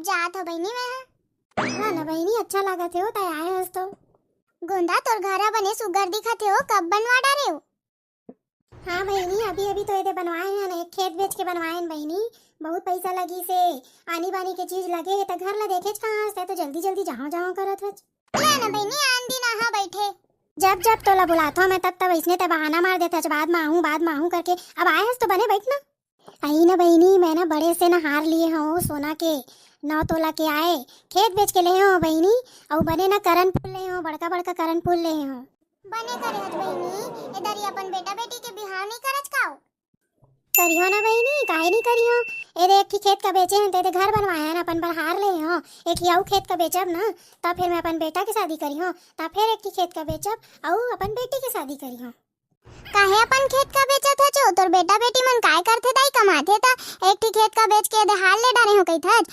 अब जात हो बहनी मैं। हाँ ना बहनी, अच्छा लागत है हो ताई आए हस तो। गोंदा तोर घरा बने सुगर दिखत है हो, कब बनवा डारे हो? हाँ बहनी, अभी अभी तो ये बनवाए हैं ना, एक खेत बेच के बनवाए हैं बहनी। बहुत पैसा लगी से, आनी बानी के चीज लगे है तो घर ला देखे कहाँ से, तो जल्दी जल्दी जहाँ जहाँ करत है ना बहनी। आंधी ना हाँ बैठे, जब जब तोला बुलाता मैं तब तब इसने ते बहाना मार देता, बाद में आऊँ करके। अब आए हस तो बने बैठ ना। आई ना बहनी, मैं ना बड़े से ना हार लिए हूँ सोना के, 9 तोला के आए, खेत बेच के ले हो बहनी। और बने ना करन फूल ले हो, बड़का बड़का करन फूल ले हो। बने करे हज बहनी, इधर ही अपन बेटा बेटी के बिहाव नहीं करज काओ? करियो ना बहनी, काहे नहीं करियो। ए देख की खेत का बेचे हैं ते घर बनवाए हैं अपन पर हार ले हो। एक ही आऊ खेत का बेचब ना, तब फिर मैं अपन बेटा की शादी करियो, तब फिर एक ही खेत का बेचब और अपन बेटी की शादी करियो। काहे अपन खेत का बेचत है जो तोर बेटा बेटी मन काय करथे दाई, कमाथे ता एक ही खेत का बेच के हाल ले डारे हो कई थज।